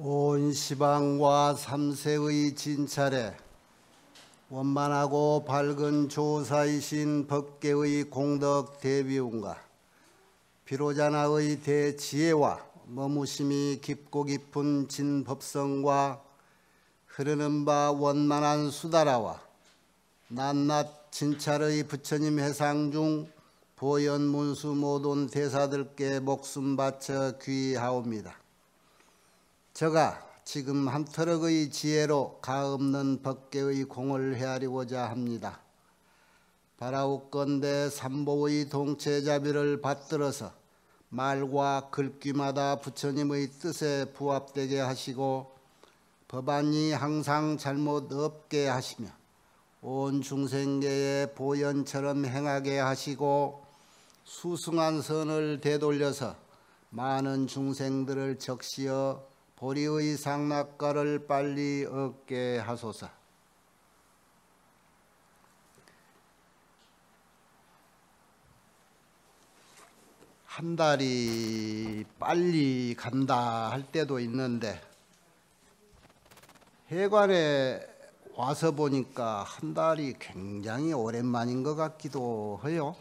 온 시방과 삼세의 진찰에 원만하고 밝은 조사이신 법계의 공덕 대비운과 비로자나의 대지혜와 머무심이 깊고 깊은 진법성과 흐르는 바 원만한 수다라와 낱낱 진찰의 부처님 회상 중 보현문수 모든 대사들께 목숨 바쳐 귀하옵니다. 저가 지금 한터럭의 지혜로 가없는 법계의 공을 헤아리고자 합니다. 바라옵건대 삼보의 동체자비를 받들어서 말과 글귀마다 부처님의 뜻에 부합되게 하시고 법안이 항상 잘못 없게 하시며 온 중생계의 보현처럼 행하게 하시고 수승한 선을 되돌려서 많은 중생들을 적시어 보리의 상락가를 빨리 얻게 하소서. 한 달이 빨리 간다 할 때도 있는데 해관에 와서 보니까 한 달이 굉장히 오랜만인 것 같기도 해요.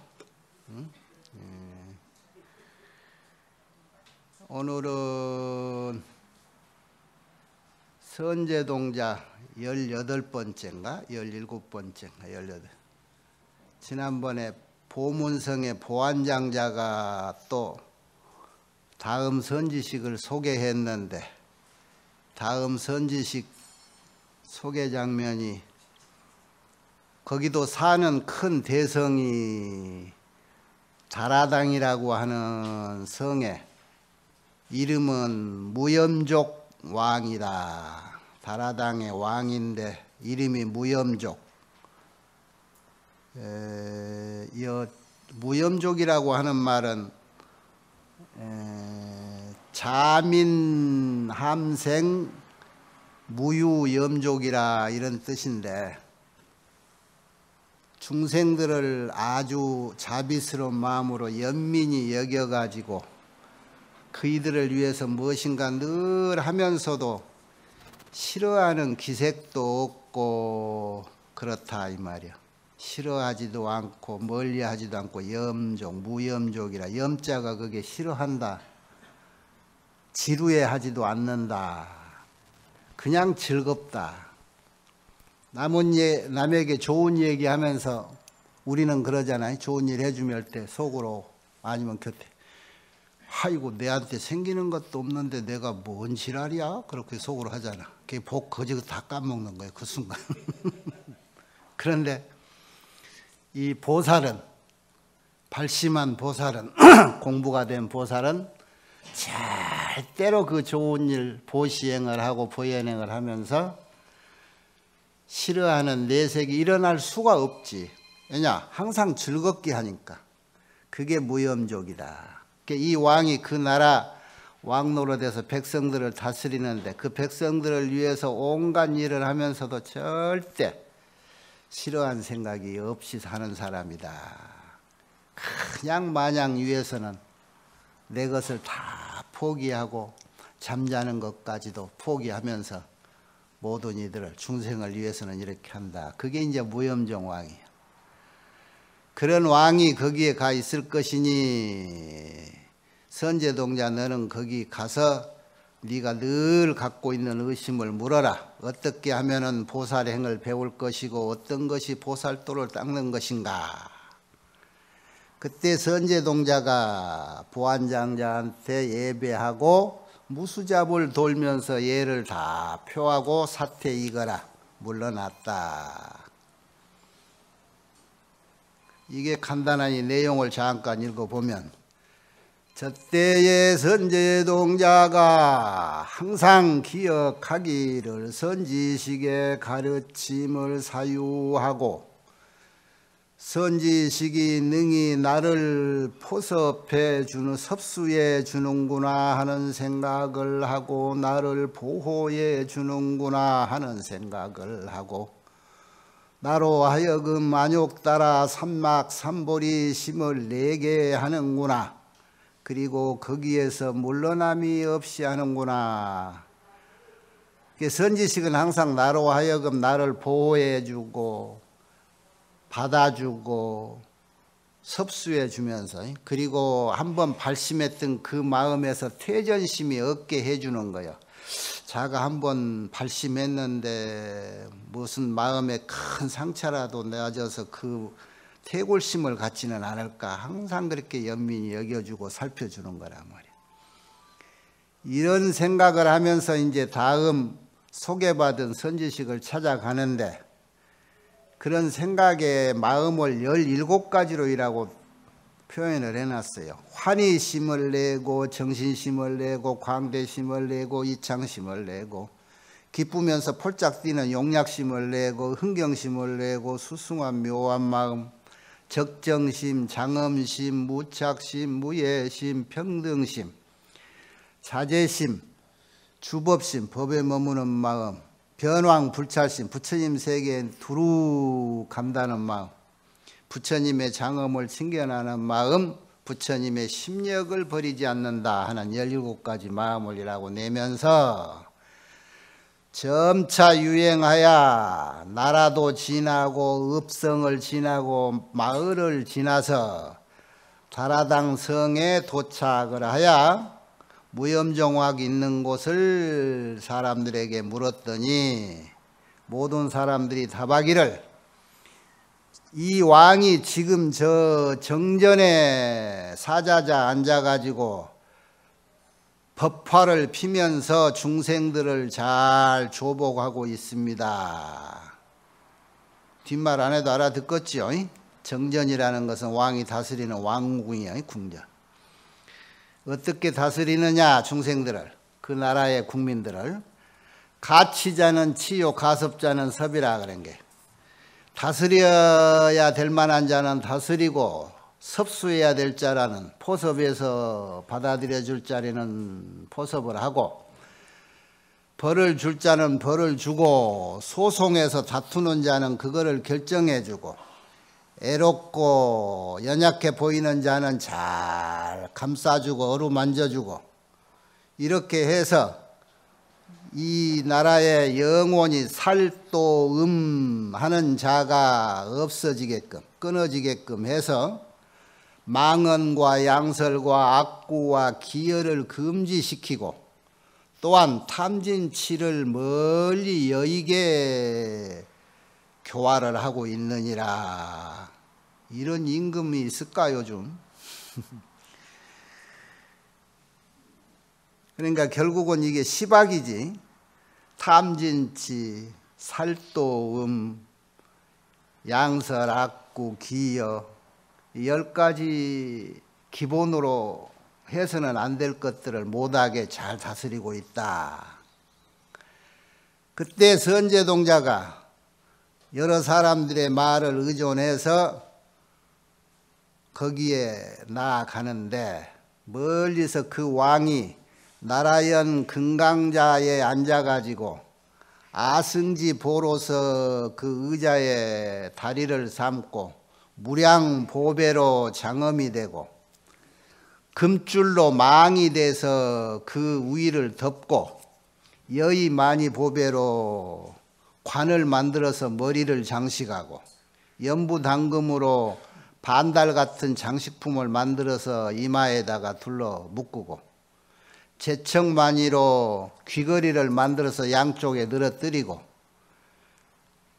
오늘은 선제동자 18번째인가 17번째인가 18. 지난번에 보문성의 보안장자가 또 다음 선지식을 소개했는데 다음 선지식 소개 장면이 거기도 사는 큰 대성이 다라당이라고 하는 성에 이름은 무염족 왕이다. 다라당의 왕인데 이름이 무염족. 무염족이라고 하는 말은 자민함생 무유염족이라 이런 뜻인데 중생들을 아주 자비스러운 마음으로 연민히 여겨가지고 그이들을 위해서 무엇인가 늘 하면서도 싫어하는 기색도 없고 그렇다 이 말이야. 싫어하지도 않고 멀리하지도 않고 염족, 무염족이라 염자가 그게 싫어한다. 지루해하지도 않는다. 그냥 즐겁다. 남에게 좋은 얘기하면서 우리는 그러잖아요. 좋은 일 해주면 때 속으로 아니면 곁에 아이고 내한테 생기는 것도 없는데 내가 뭔 지랄이야? 그렇게 속으로 하잖아. 그게 복 거지고 다 까먹는 거예요. 그 순간. 그런데 이 보살은 발심한 보살은 공부가 된 보살은 절대로 그 좋은 일 보시행을 하고 보현행을 하면서 싫어하는 내색이 일어날 수가 없지. 왜냐? 항상 즐겁게 하니까. 그게 무염족이다. 이 왕이 그 나라 왕노릇에서 백성들을 다스리는데 그 백성들을 위해서 온갖 일을 하면서도 절대 싫어한 생각이 없이 사는 사람이다. 그냥 마냥 위해서는 내 것을 다 포기하고 잠자는 것까지도 포기하면서 모든 이들을 중생을 위해서는 이렇게 한다. 그게 이제 무염종 왕이에요. 그런 왕이 거기에 가 있을 것이니 선제동자 너는 거기 가서 네가 늘 갖고 있는 의심을 물어라. 어떻게 하면은 보살행을 배울 것이고 어떤 것이 보살도를 닦는 것인가. 그때 선제동자가 보안장자한테 예배하고 무수잡을 돌면서 예를 다 표하고 사퇴 이거라 물러났다. 이게 간단하니 내용을 잠깐 읽어보면 저때의 선제동자가 항상 기억하기를 선지식의 가르침을 사유하고 선지식이 능히 나를 포섭해 주는 섭수해 주는구나 하는 생각을 하고 나를 보호해 주는구나 하는 생각을 하고 나로 하여금 만욕 따라 삼막 삼보리 심을 내게 하는구나. 그리고 거기에서 물러남이 없이 하는구나. 선지식은 항상 나로 하여금 나를 보호해주고 받아주고 섭수해 주면서, 그리고 한번 발심했던 그 마음에서 퇴전심이 없게 해주는 거예요. 자가 한번 발심했는데 무슨 마음에 큰 상처라도 내어져서 그 퇴골심을 갖지는 않을까, 항상 그렇게 연민히 여겨주고 살펴주는 거란 말이에요. 이런 생각을 하면서 이제 다음 소개받은 선지식을 찾아가는데, 그런 생각의 마음을 17가지로 표현을 해놨어요. 환희심을 내고, 정신심을 내고, 광대심을 내고, 이창심을 내고, 기쁘면서 폴짝 뛰는 용약심을 내고, 흥경심을 내고, 수숭한 묘한 마음, 적정심, 장엄심, 무착심, 무예심, 평등심, 자제심, 주법심, 법에 머무는 마음, 변왕불찰심, 부처님 세계에 두루 간다는 마음, 부처님의 장엄을 칭견하는 마음, 부처님의 심력을 버리지 않는다 하는 17가지 마음을 이라고 내면서, 점차 유행하여 나라도 지나고 읍성을 지나고 마을을 지나서 다라당 성에 도착을 하여 무염정확 있는 곳을 사람들에게 물었더니, 모든 사람들이 답하기를, 이 왕이 지금 저 정전에 사자자 앉아가지고 법화를 피면서 중생들을 잘 조복하고 있습니다. 뒷말 안 해도 알아듣겠지요? 정전이라는 것은 왕이 다스리는 왕궁이에요. 궁전. 어떻게 다스리느냐, 중생들을, 그 나라의 국민들을. 가치자는 치요, 가섭자는 섭이라 그런 게, 다스려야 될 만한 자는 다스리고, 섭수해야 될 자라는, 포섭에서 받아들여 줄 자리는 포섭을 하고, 벌을 줄 자는 벌을 주고, 소송에서 다투는 자는 그거를 결정해 주고, 애롭고 연약해 보이는 자는 잘 감싸주고 어루만져주고, 이렇게 해서 이 나라의 영원히 살도하는 자가 없어지게끔, 끊어지게끔 해서 망언과 양설과 악구와 기여를 금지시키고, 또한 탐진치를 멀리 여의게 교화를 하고 있느니라. 이런 임금이 있을까 요즘? 그러니까 결국은 이게 시박이지. 탐진치, 살도음, 양설, 악구, 기여, 10가지 기본으로 해서는 안 될 것들을 못하게 잘 다스리고 있다. 그때 선제동자가 여러 사람들의 말을 의존해서 거기에 나아가는데, 멀리서 그 왕이 나라연 금강자에 앉아가지고 아승지 보로서 그 의자에 다리를 삼고 무량보배로 장엄이 되고 금줄로 망이 돼서 그 위를 덮고 여의 많이 보배로 관을 만들어서 머리를 장식하고 연부당금으로 반달 같은 장식품을 만들어서 이마에다가 둘러 묶고 제청마니로 귀걸이를 만들어서 양쪽에 늘어뜨리고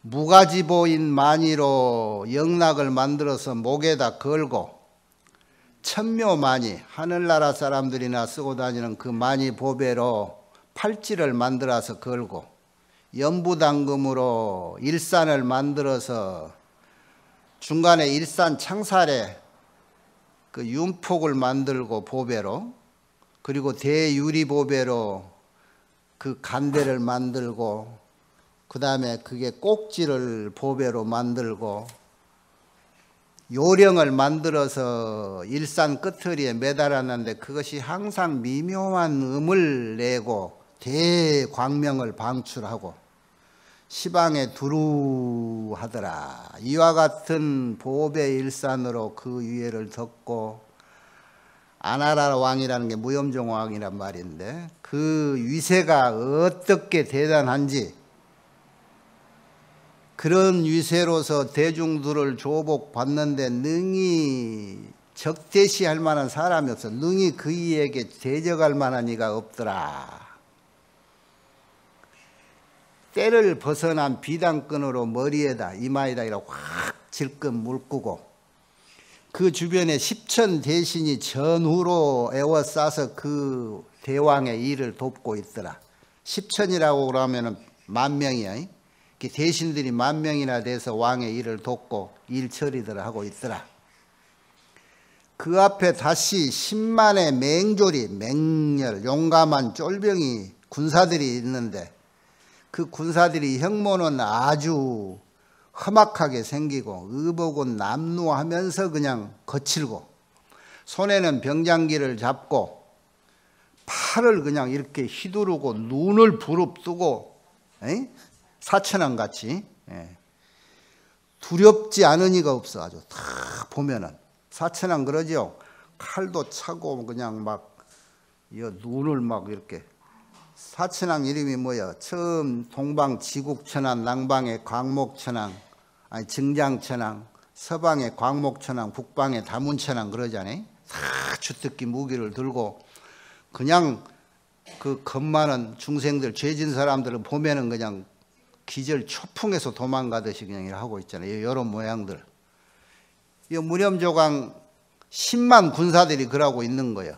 무가지보인 마니로 영락을 만들어서 목에다 걸고 천묘마니, 하늘나라 사람들이나 쓰고 다니는 그 마니 보배로 팔찌를 만들어서 걸고 연부당금으로 일산을 만들어서 중간에 일산 창살에 그 윤폭을 만들고 보배로, 그리고 대유리 보배로 그 간대를 만들고, 그 다음에 그게 꼭지를 보배로 만들고 요령을 만들어서 일산 끝허리에 매달았는데, 그것이 항상 미묘한 음을 내고 대광명을 방출하고 시방에 두루 하더라. 이와 같은 보배 일산으로 그 위에를 덮고 아나라 왕이라는 게 무염종 왕이란 말인데 그 위세가 어떻게 대단한지 그런 위세로서 대중들을 조복받는데 능히 적대시할 만한 사람이 없어. 능히 그이에게 대적할 만한 이가 없더라. 때를 벗어난 비단끈으로 머리에다 이마에다 이렇게 확 질끈 물끄고 그 주변에 10천 대신이 전후로 에워싸서 그 대왕의 일을 돕고 있더라. 10천이라고 그러면은 10,000명이야. 대신들이 10,000명이나 돼서 왕의 일을 돕고 일 처리들을 하고 있더라. 그 앞에 다시 10만의 맹졸이 맹렬 용감한 쫄병이 군사들이 있는데 그 군사들이 형모는 아주 험악하게 생기고 의복은 남루하면서 그냥 거칠고 손에는 병장기를 잡고 팔을 그냥 이렇게 휘두르고 눈을 부릅뜨고 사천왕같이 두렵지 않은 이가 없어. 아주 다 보면은 사천왕 그러죠. 칼도 차고 그냥 막 눈을 막 이렇게. 사천왕 이름이 뭐야? 처음 동방 지국천왕, 남방의 광목천왕, 아니 증장천왕, 서방의 광목천왕, 북방의 다문천왕 그러잖아요. 다 주특기 무기를 들고 그냥 그 겁 많은 중생들, 죄진 사람들을 보면은 그냥 기절 초풍해서 도망가듯이 그냥 하고 있잖아요. 이런 모양들. 이 무념조강 10만 군사들이 그러고 있는 거예요.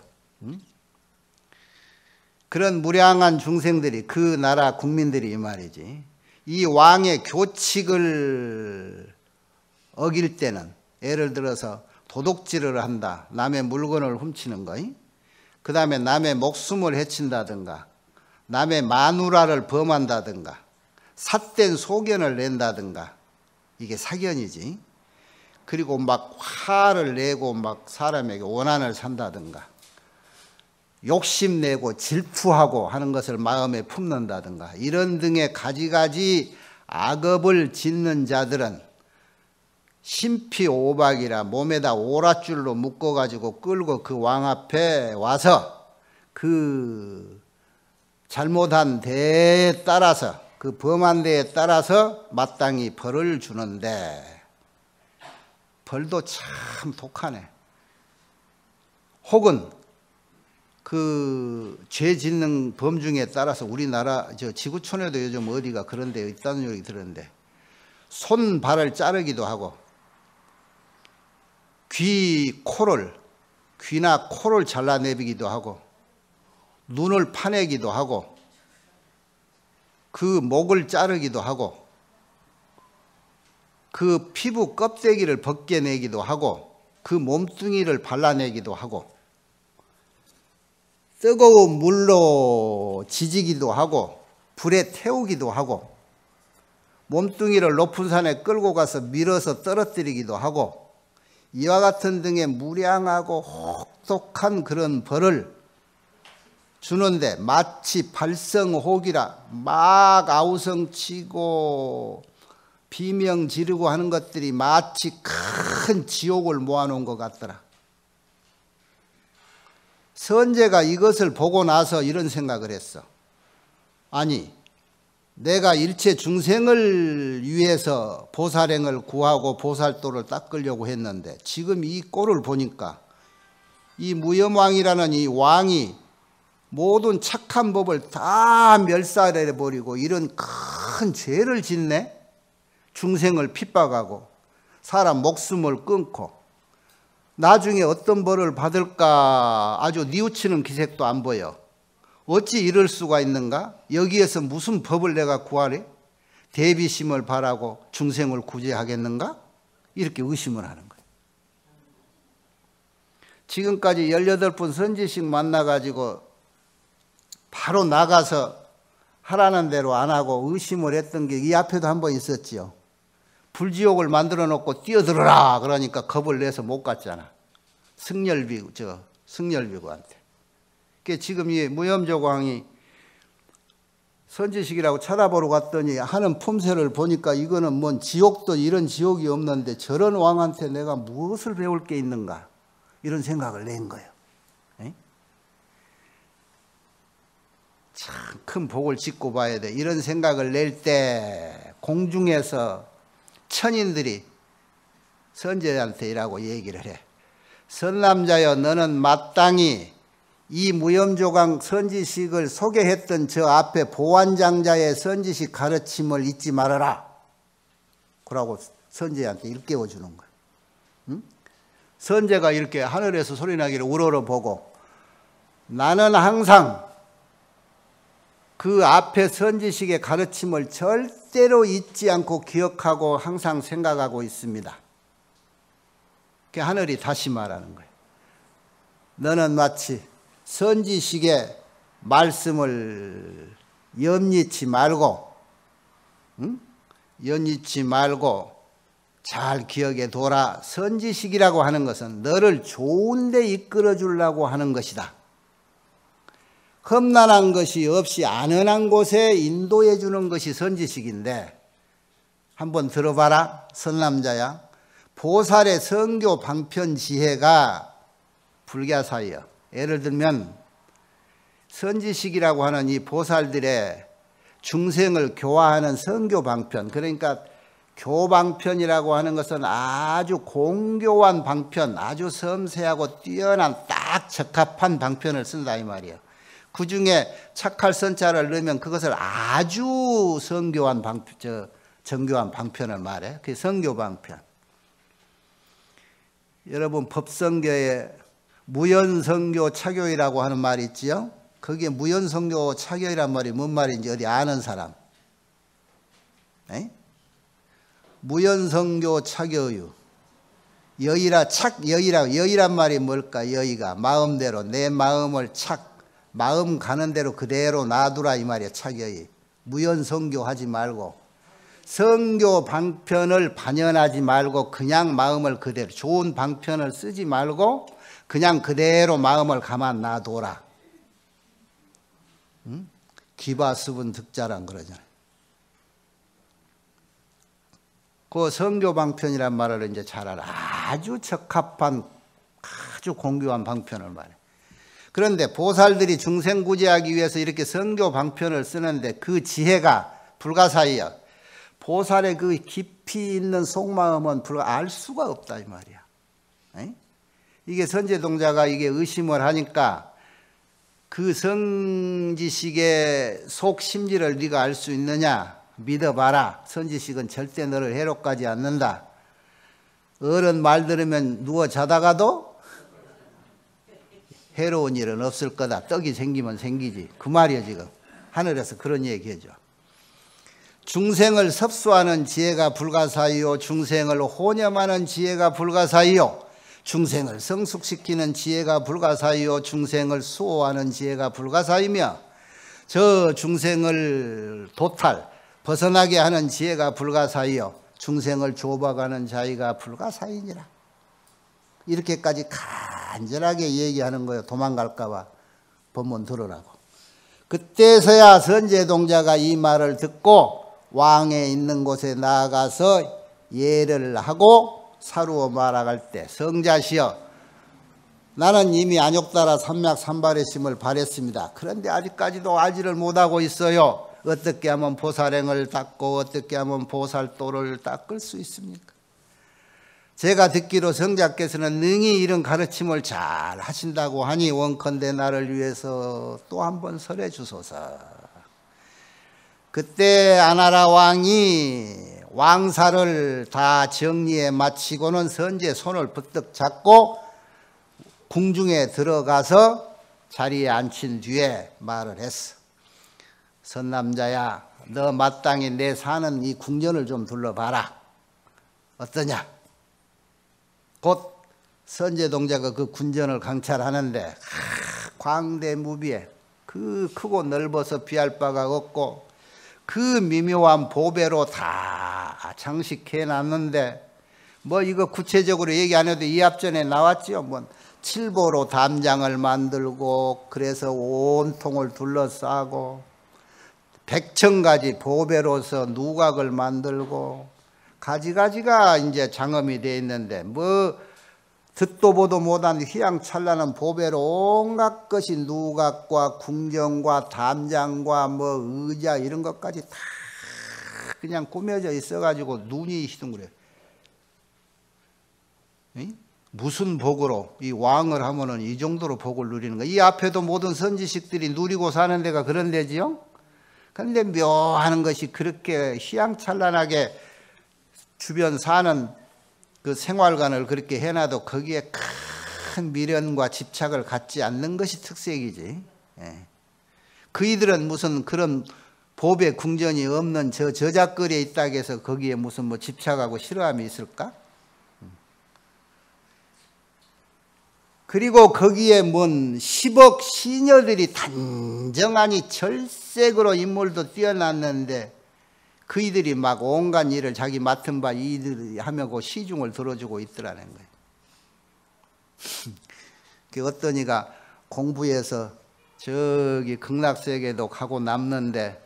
그런 무량한 중생들이 그 나라 국민들이 이 말이지. 이 왕의 교칙을 어길 때는 예를 들어서 도둑질을 한다. 남의 물건을 훔치는 거. 그 다음에 남의 목숨을 해친다든가 남의 마누라를 범한다든가 삿된 소견을 낸다든가 이게 사견이지. 그리고 막 화를 내고 막 사람에게 원한을 산다든가 욕심내고 질투하고 하는 것을 마음에 품는다든가 이런 등의 가지가지 악업을 짓는 자들은 심피오박이라 몸에다 오랏줄로 묶어가지고 끌고 그 왕 앞에 와서 그 잘못한 데에 따라서 그 범한 데에 따라서 마땅히 벌을 주는데 벌도 참 독하네. 혹은 그 죄 짓는 범중에 따라서 우리나라 지구촌에도 요즘 어디가 그런 데 있다는 얘기 들었는데 손 발을 자르기도 하고 귀나 코를 잘라내기도 하고 눈을 파내기도 하고 그 목을 자르기도 하고 그 피부 껍데기를 벗겨내기도 하고 그 몸뚱이를 발라내기도 하고 뜨거운 물로 지지기도 하고 불에 태우기도 하고 몸뚱이를 높은 산에 끌고 가서 밀어서 떨어뜨리기도 하고 이와 같은 등의 무량하고 혹독한 그런 벌을 주는데 마치 발성혹이라 막 아우성치고 비명 지르고 하는 것들이 마치 큰 지옥을 모아놓은 것 같더라. 선제가 이것을 보고 나서 이런 생각을 했어. 아니 내가 일체 중생을 위해서 보살행을 구하고 보살도를 닦으려고 했는데 지금 이 꼴을 보니까 이 무염왕이라는 이 왕이 모든 착한 법을 다 멸살해버리고 이런 큰 죄를 짓네. 중생을 핍박하고 사람 목숨을 끊고 나중에 어떤 벌을 받을까 아주 뉘우치는 기색도 안 보여. 어찌 이럴 수가 있는가? 여기에서 무슨 법을 내가 구하래? 대비심을 바라고 중생을 구제하겠는가? 이렇게 의심을 하는 거예요. 지금까지 18분 선지식 만나가지고 바로 나가서 하라는 대로 안 하고 의심을 했던 게 이 앞에도 한 번 있었지요. 불지옥을 만들어 놓고 뛰어들어라 그러니까 겁을 내서 못 갔잖아. 승열비구한테. 지금 이 무염조광이 선지식이라고 찾아보러 갔더니 하는 품새를 보니까 이거는 뭔 지옥도 이런 지옥이 없는데 저런 왕한테 내가 무엇을 배울 게 있는가 이런 생각을 낸 거예요. 큰 복을 짓고 봐야 돼. 이런 생각을 낼 때 공중에서 천인들이 선제한테 이라고 얘기를 해. 선남자여, 너는 마땅히 이 무염조강 선지식을 소개했던 저 앞에 보안장자의 선지식 가르침을 잊지 말아라. 그러고 선제한테 일깨워 주는 거야. 응? 선제가 이렇게 하늘에서 소리나기를 우러러보고 나는 항상 그 앞에 선지식의 가르침을 절대로 잊지 않고 기억하고 항상 생각하고 있습니다. 그 하늘이 다시 말하는 거예요. 너는 마치 선지식의 말씀을 염리치 말고, 응? 염리치 말고 잘 기억해 둬라. 선지식이라고 하는 것은 너를 좋은 데 이끌어 주려고 하는 것이다. 험난한 것이 없이 안연한 곳에 인도해 주는 것이 선지식인데, 한번 들어봐라. 선남자야, 보살의 성교 방편 지혜가 불가사의여. 예를 들면 선지식이라고 하는 이 보살들의 중생을 교화하는 성교 방편, 그러니까 교방편이라고 하는 것은 아주 공교한 방편, 아주 섬세하고 뛰어난 딱 적합한 방편을 쓴다 이 말이에요. 그 중에 착할 선자를 넣으면 그것을 아주 정교한 방편을 말해. 그게 성교방편. 여러분 법성교에 무연성교 차교이라고 하는 말이 있지요. 거기에 무연성교 차교이란 말이 뭔 말인지 어디 아는 사람? 에? 무연성교 차교유. 여의란 말이 뭘까? 여의가 마음대로 내 마음을 마음 가는 대로 그대로 놔두라 이 말이야. 착여의. 무연성교 하지 말고 성교 방편을 반연하지 말고 그냥 마음을 그대로, 좋은 방편을 쓰지 말고 그냥 그대로 마음을 가만 놔둬라. 응? 기바습은 득자란 그러잖아요. 그 성교 방편이란 말을 이제 잘 알아. 아주 적합한 아주 공교한 방편을 말해. 그런데 보살들이 중생 구제하기 위해서 이렇게 성교 방편을 쓰는데 그 지혜가 불가사의여. 보살의 그 깊이 있는 속마음은 알 수가 없다 이 말이야. 에? 이게 선제동자가 이게 의심을 하니까 그 성지식의 속심지를 네가 알 수 있느냐? 믿어봐라. 선지식은 절대 너를 해롭까지 않는다. 어른 말 들으면 누워 자다가도 해로운 일은 없을 거다. 떡이 생기면 생기지. 그 말이야 지금. 하늘에서 그런 얘기해줘. 중생을 섭수하는 지혜가 불가사의요. 중생을 혼념하는 지혜가 불가사의요. 중생을 성숙시키는 지혜가 불가사의요. 중생을 수호하는 지혜가 불가사의며 저 중생을 벗어나게 하는 지혜가 불가사의요. 중생을 좁아가는 자의가 불가사의니라. 이렇게까지 간절하게 얘기하는 거예요. 도망갈까 봐. 법문 들으라고. 그때서야 선제동자가 이 말을 듣고 왕에 있는 곳에 나아가서 예를 하고 사루어 말아갈 때 성자시여, 나는 이미 안욕따라 삼맥삼발의심을 발했습니다. 그런데 아직까지도 알지를 못하고 있어요. 어떻게 하면 보살행을 닦고 어떻게 하면 보살도를 닦을 수 있습니까? 제가 듣기로 성자께서는 능히 이런 가르침을 잘 하신다고 하니 원컨대 나를 위해서 또 한 번 설해 주소서. 그때 아나라 왕이 왕사를 다 정리해 마치고는 선제 손을 부뜩 잡고 궁중에 들어가서 자리에 앉힌 뒤에 말을 했어. 선남자야, 너 마땅히 내 사는 이 궁전을 좀 둘러봐라. 어떠냐? 곧 선제동자가 그 군전을 강찰하는데 광대무비에 그 크고 넓어서 비할 바가 없고 그 미묘한 보배로 다 장식해놨는데 뭐 이거 구체적으로 얘기 안 해도 이 앞전에 나왔지요. 뭐 칠보로 담장을 만들고 그래서 온통을 둘러싸고 100,000가지 보배로서 누각을 만들고 가지가지가 이제 장엄이 되어 있는데 뭐 듣도 보도 못한 휘황찬란한 보배로 온갖 것이 누각과 궁정과 담장과 뭐 의자 이런 것까지 다 그냥 꾸며져 있어가지고 눈이 희둥그래. 무슨 복으로 이 왕을 하면은 이 정도로 복을 누리는 거야. 이 앞에도 모든 선지식들이 누리고 사는 데가 그런 데지요. 그런데 묘한 것이 그렇게 휘황찬란하게 주변 사는 그 생활관을 그렇게 해놔도 거기에 큰 미련과 집착을 갖지 않는 것이 특색이지. 예. 그이들은 무슨 그런 보배 궁전이 없는 저 저작거리에 있다고 해서 거기에 무슨 뭐 집착하고 싫어함이 있을까? 그리고 거기에 뭔 10억 시녀들이 단정하니 절색으로 인물도 뛰어났는데 그이들이 막 온갖 일을 자기 맡은 바 이들이 하며 시중을 들어주고 있더라는 거예요. 그 어떤 이가 공부해서 저기 극락세계도 가고 남는데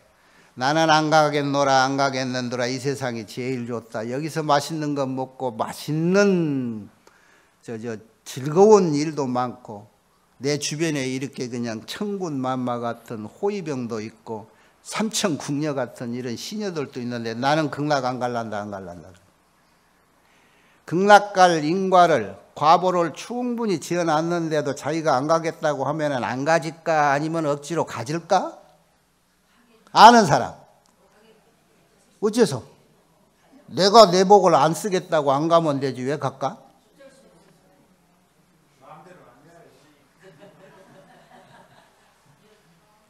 나는 안 가겠노라 안 가겠는도라 이 세상이 제일 좋다. 여기서 맛있는 거 먹고 맛있는 즐거운 일도 많고 내 주변에 이렇게 그냥 천군만마 같은 호위병도 있고 삼천궁녀 같은 이런 시녀들도 있는데 나는 극락 안 갈란다 안 갈란다. 극락 갈 인과를 과보를 충분히 지어놨는데도 자기가 안 가겠다고 하면 안 가질까 아니면 억지로 가질까? 아는 사람. 어째서? 내가 내 복을 안 쓰겠다고 안 가면 되지 왜 갈까?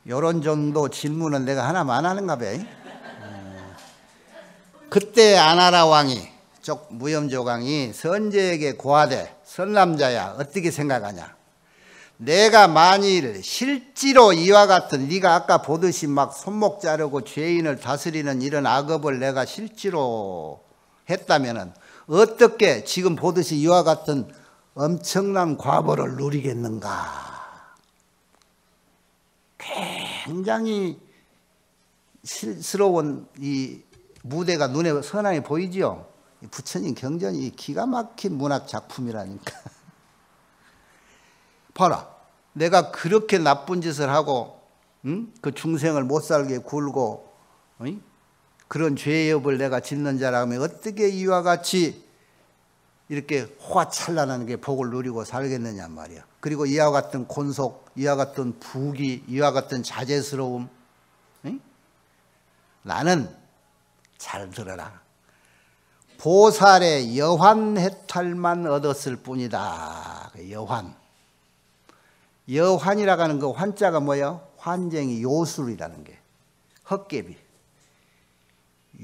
요런 정도 질문은 내가 하나만 하는가 봐. 그때 아나라 왕이 무염조강이 선제에게 고하되 선남자야 어떻게 생각하냐. 내가 만일 실제로 이와 같은 네가 아까 보듯이 막 손목 자르고 죄인을 다스리는 이런 악업을 내가 실제로 했다면은 어떻게 지금 보듯이 이와 같은 엄청난 과보를 누리겠는가. 굉장히 실스러운 이 무대가 눈에 선하게 보이지요. 부처님 경전이 기가 막힌 문학 작품이라니까. 봐라, 내가 그렇게 나쁜 짓을 하고 그 중생을 못 살게 굴고 그런 죄업을 내가 짓는 자라면 어떻게 이와 같이 이렇게 호화찬란한 게 복을 누리고 살겠느냐 말이야. 그리고 이와 같은 곤속, 이와 같은 부귀, 이와 같은 자제스러움. 나는 잘 들어라. 보살의 여환 해탈만 얻었을 뿐이다. 여환. 여환이라고 하는 그 환자가 뭐예요? 환쟁이 요술이라는 게. 헛개비.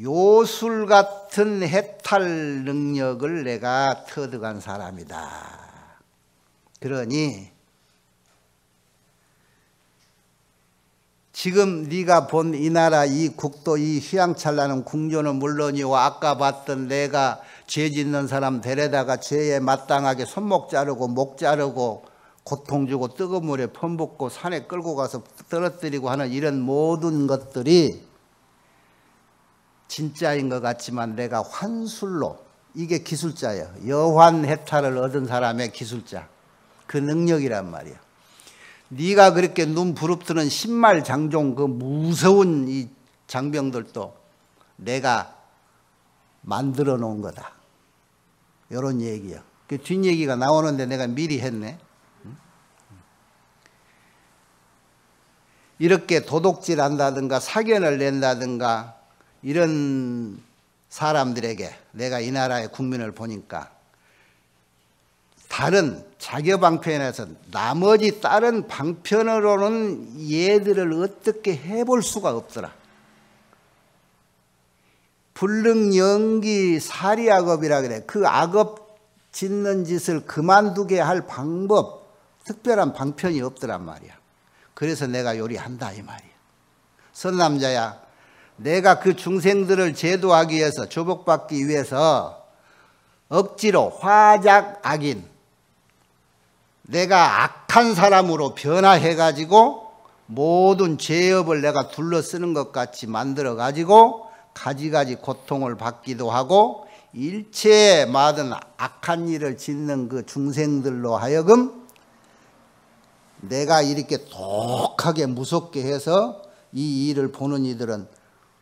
요술 같은 해탈 능력을 내가 터득한 사람이다. 그러니 지금 네가 본 이 나라 이 국도 이 휘황찬란한 궁전은 물론이고 아까 봤던 내가 죄 짓는 사람 데려다가 죄에 마땅하게 손목 자르고 목 자르고 고통 주고 뜨거운 물에 퍼붓고 산에 끌고 가서 떨어뜨리고 하는 이런 모든 것들이 진짜인 것 같지만 내가 환술로 이게 기술자예요. 여환 해탈을 얻은 사람의 기술자. 그 능력이란 말이야. 네가 그렇게 눈 부릅뜨는 신말 장종 그 무서운 이 장병들도 내가 만들어 놓은 거다. 이런 얘기야. 그 뒷얘기가 나오는데 내가 미리 했네. 이렇게 도둑질 한다든가 사견을 낸다든가 이런 사람들에게 내가 이 나라의 국민을 보니까 다른 자교 방편에서 나머지 다른 방편으로는 얘들을 어떻게 해볼 수가 없더라. 불능연기 사리악업이라 그래. 그 악업 짓는 짓을 그만두게 할 방법, 특별한 방편이 없더란 말이야. 그래서 내가 요리한다 이 말이야. 선남자야, 내가 그 중생들을 제도하기 위해서, 조복받기 위해서 억지로 화작 악인, 내가 악한 사람으로 변화해가지고 모든 죄업을 내가 둘러쓰는 것 같이 만들어가지고 가지가지 고통을 받기도 하고 일체에 마든 악한 일을 짓는 그 중생들로 하여금 내가 이렇게 독하게 무섭게 해서 이 일을 보는 이들은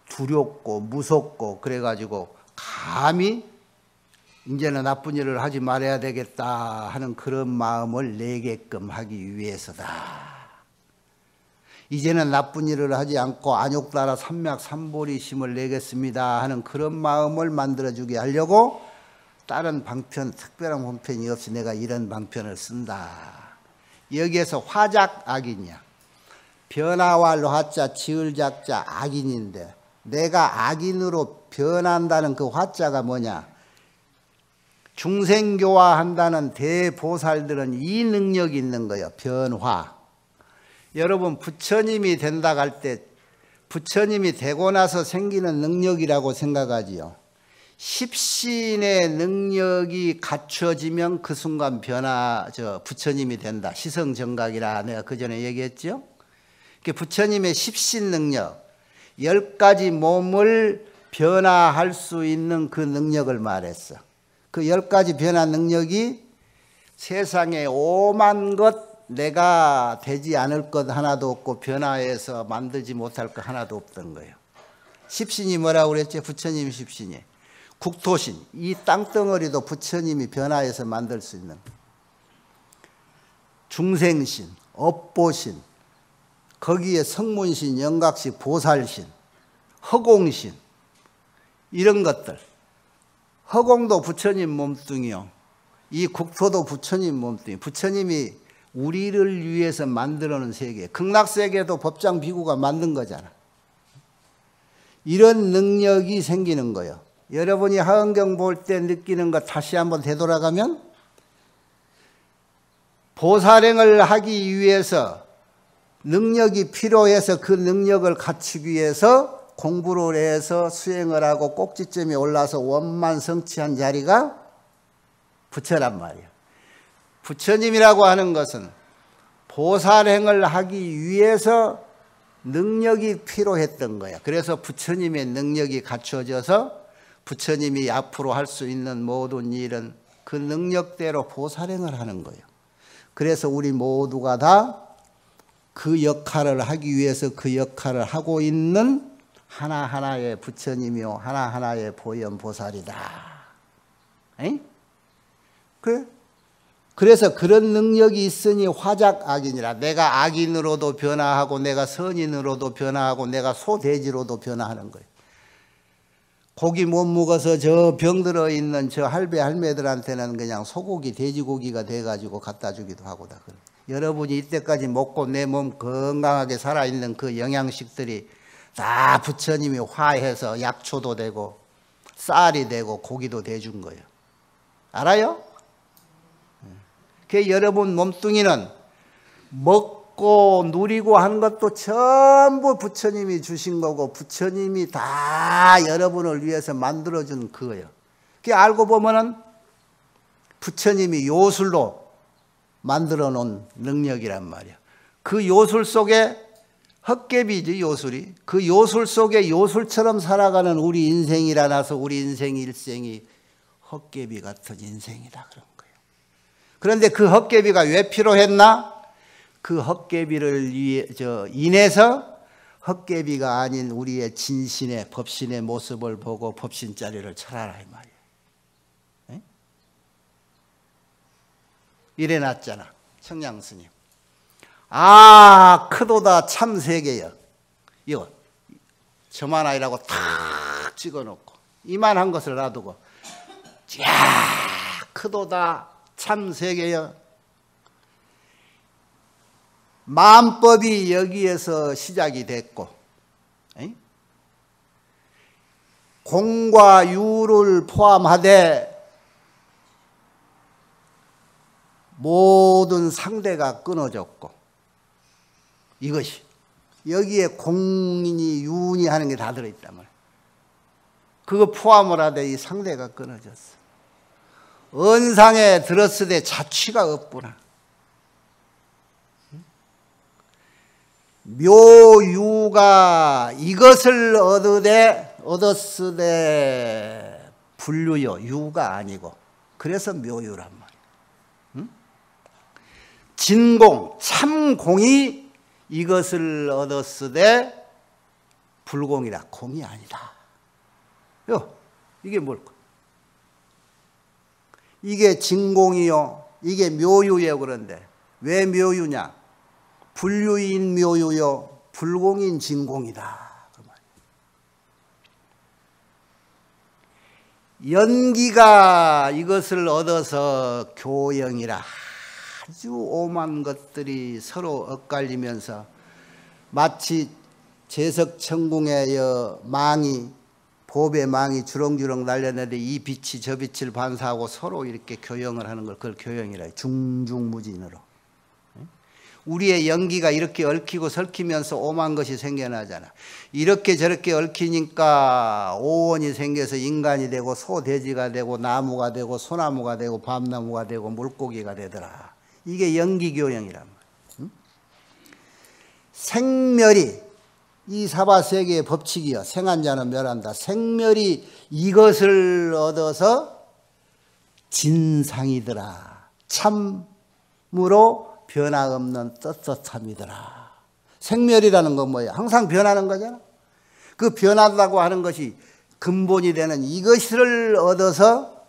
두렵고 무섭고 그래가지고 감히 이제는 나쁜 일을 하지 말아야 되겠다 하는 그런 마음을 내게끔 하기 위해서다. 이제는 나쁜 일을 하지 않고 안욕따라 삼맥삼보리심을 내겠습니다 하는 그런 마음을 만들어주게 하려고 다른 방편, 특별한 방편이 없이 내가 이런 방편을 쓴다. 여기에서 화작 악인이야. 변화왈 화자 지을 작자 악인인데 내가 악인으로 변한다는 그 화자가 뭐냐? 중생교화한다는 대보살들은 이 능력이 있는 거예요. 변화. 여러분 부처님이 된다 할 때 부처님이 되고 나서 생기는 능력이라고 생각하지요. 십신의 능력이 갖춰지면 그 순간 부처님이 된다. 시성정각이라 내가 그 전에 얘기했죠. 부처님의 십신 능력, 10가지 몸을 변화할 수 있는 그 능력을 말했어. 그 10가지 변화 능력이 세상에 오만 것 내가 되지 않을 것 하나도 없고 변화해서 만들지 못할 것 하나도 없던 거예요. 십신이 뭐라고 그랬죠? 부처님 십신이. 국토신, 이 땅덩어리도 부처님이 변화해서 만들 수 있는. 중생신, 업보신, 거기에 성문신, 영각신, 보살신, 허공신 이런 것들. 허공도 부처님 몸뚱이요. 이 국토도 부처님 몸뚱이. 부처님이 우리를 위해서 만들어 놓은 세계. 극락세계도 법장 비구가 만든 거잖아. 이런 능력이 생기는 거예요. 여러분이 하은경 볼 때 느끼는 것 다시 한번 되돌아가면 보살행을 하기 위해서 능력이 필요해서 그 능력을 갖추기 위해서 공부를 해서 수행을 하고 꼭지점에 올라서 원만 성취한 자리가 부처란 말이에요. 부처님이라고 하는 것은 보살행을 하기 위해서 능력이 필요했던 거예요. 그래서 부처님의 능력이 갖춰져서 부처님이 앞으로 할 수 있는 모든 일은 그 능력대로 보살행을 하는 거예요. 그래서 우리 모두가 다 그 역할을 하기 위해서 그 역할을 하고 있는 하나하나의 부처님이요 하나하나의 보현보살이다. 에이? 그래? 그래서 그런 능력이 있으니 화작 악인이라. 내가 악인으로도 변화하고 내가 선인으로도 변화하고 내가 소돼지로도 변화하는 거예요. 고기 못 먹어서 저 병들어 있는 저 할배 할매들한테는 그냥 소고기 돼지고기가 돼가지고 갖다 주기도 하고 다 그래. 여러분이 이때까지 먹고 내 몸 건강하게 살아있는 그 영양식들이 다 부처님이 화해서 약초도 되고 쌀이 되고 고기도 돼준 거예요. 알아요? 그 여러분 몸뚱이는 먹고 누리고 한 것도 전부 부처님이 주신 거고 부처님이 다 여러분을 위해서 만들어준 그거예요. 그 알고 보면은 부처님이 요술로 만들어 놓은 능력이란 말이야. 그 요술 속에 헛개비지 요술이. 그 요술 속에 요술처럼 살아가는 우리 인생이라서 우리 인생 일생이 헛개비 같은 인생이다 그런 거예요. 그런데 그 헛개비가 왜 필요했나? 그 헛개비를 인해서 헛개비가 아닌 우리의 진신의 법신의 모습을 보고 법신자리를 찾아라 이 말이에요. 에? 이래놨잖아 청량스님. 아 크도다 참 세계여. 이거 저만 아이라고 탁 찍어놓고 이만한 것을 놔두고 야 크도다 참 세계여. 만법이 여기에서 시작이 됐고 공과 유를 포함하되 모든 상대가 끊어졌고 이것이 여기에 공이니 유니 하는 게 다 들어있단 말이에요. 그거 포함을 하되 이 상대가 끊어졌어. 언상에 들었으되 자취가 없구나. 묘유가 이것을 얻었으되 불유요. 유가 아니고. 그래서 묘유란 말이에요. 응? 진공, 참공이 이것을 얻었으되 불공이라. 공이 아니다. 이게 뭘까? 이게 진공이요. 이게 묘유예요. 그런데 왜 묘유냐? 불유인 묘유요. 불공인 진공이다. 연기가 이것을 얻어서 교영이라 아주 오만 것들이 서로 엇갈리면서 마치 제석천궁의 망이, 보배 망이 주렁주렁 날렸는데 이 빛이 저 빛을 반사하고 서로 이렇게 교영을 하는 걸 그걸 교영이라 해요. 중중무진으로. 우리의 연기가 이렇게 얽히고 설키면서 오만 것이 생겨나잖아. 이렇게 저렇게 얽히니까 오원이 생겨서 인간이 되고 소돼지가 되고 나무가 되고 소나무가 되고 밤나무가 되고 물고기가 되더라. 이게 연기교영이란 말이야. 응? 생멸이 이 사바세계의 법칙이여. 생한 자는 멸한다. 생멸이 이것을 얻어서 진상이더라. 참으로 변화없는 떳떳함이더라. 생멸이라는 건 뭐예요? 항상 변하는 거잖아. 그 변하다고 하는 것이 근본이 되는 이것을 얻어서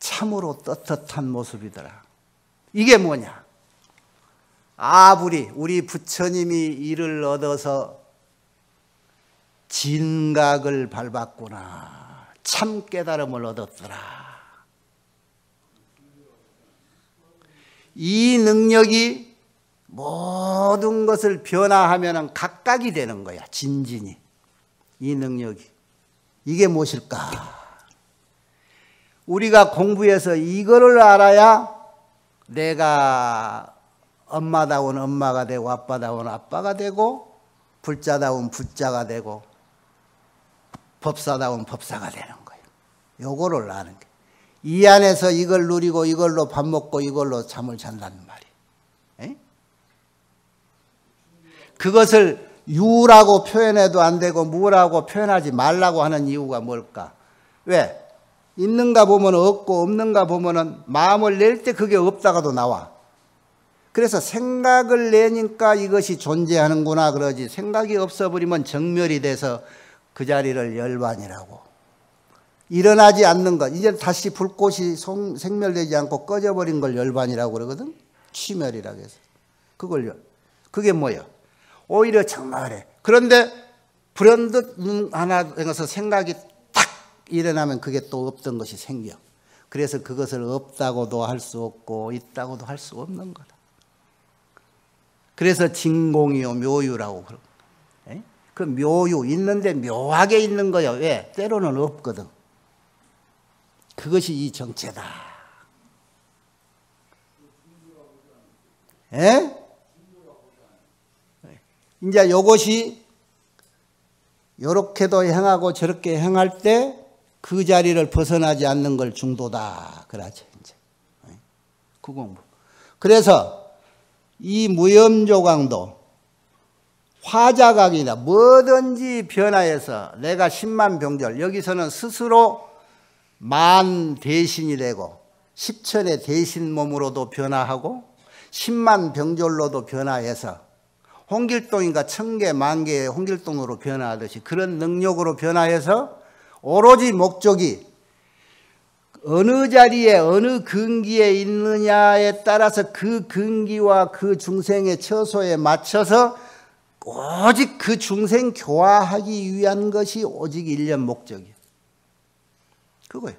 참으로 떳떳한 모습이더라. 이게 뭐냐? 아부리, 우리 부처님이 이를 얻어서 진각을 밟았구나. 참 깨달음을 얻었더라. 이 능력이 모든 것을 변화하면 각각이 되는 거야. 진진이. 이 능력이. 이게 무엇일까? 우리가 공부해서 이거를 알아야 내가 엄마다운 엄마가 되고 아빠다운 아빠가 되고 불자다운 불자가 되고 법사다운 법사가 되는 거예요. 요거를 아는 게. 이 안에서 이걸 누리고 이걸로 밥 먹고 이걸로 잠을 잔다는 말이에요. 그것을 유라고 표현해도 안 되고 무라고 표현하지 말라고 하는 이유가 뭘까? 왜? 있는가 보면 없고 없는가 보면 마음을 낼 때 그게 없다가도 나와. 그래서 생각을 내니까 이것이 존재하는구나 그러지. 생각이 없어버리면 정멸이 돼서 그 자리를 열반이라고. 일어나지 않는 것, 이제 다시 불꽃이 생멸되지 않고 꺼져버린 걸 열반이라고 그러거든. 취멸이라고 해서. 그게 뭐예요? 오히려 정말해. 그런데 불현듯 눈 하나 떠서 생각이 탁 일어나면 그게 또 없던 것이 생겨. 그래서 그것을 없다고도 할 수 없고 있다고도 할 수 없는 거다. 그래서 진공이요 묘유라고 그러고. 그 묘유 있는데 묘하게 있는 거예요. 왜? 때로는 없거든. 그것이 이 정체다. 이제 요것이 요렇게도 행하고 저렇게 행할 때 그 자리를 벗어나지 않는 걸 중도다. 그러죠. 이제. 그 공부. 그래서 이 무염조광도 화자각이나 뭐든지 변화해서 내가 10만 병절, 여기서는 스스로 만 대신이 되고 10천의 대신 몸으로도 변화하고 10만 병절로도 변화해서 홍길동인가 1000개, 10,000개의 홍길동으로 변화하듯이 그런 능력으로 변화해서 오로지 목적이 어느 자리에 어느 근기에 있느냐에 따라서 그 근기와 그 중생의 처소에 맞춰서 오직 그 중생 교화하기 위한 것이 오직 일련 목적이에요. 그거예요.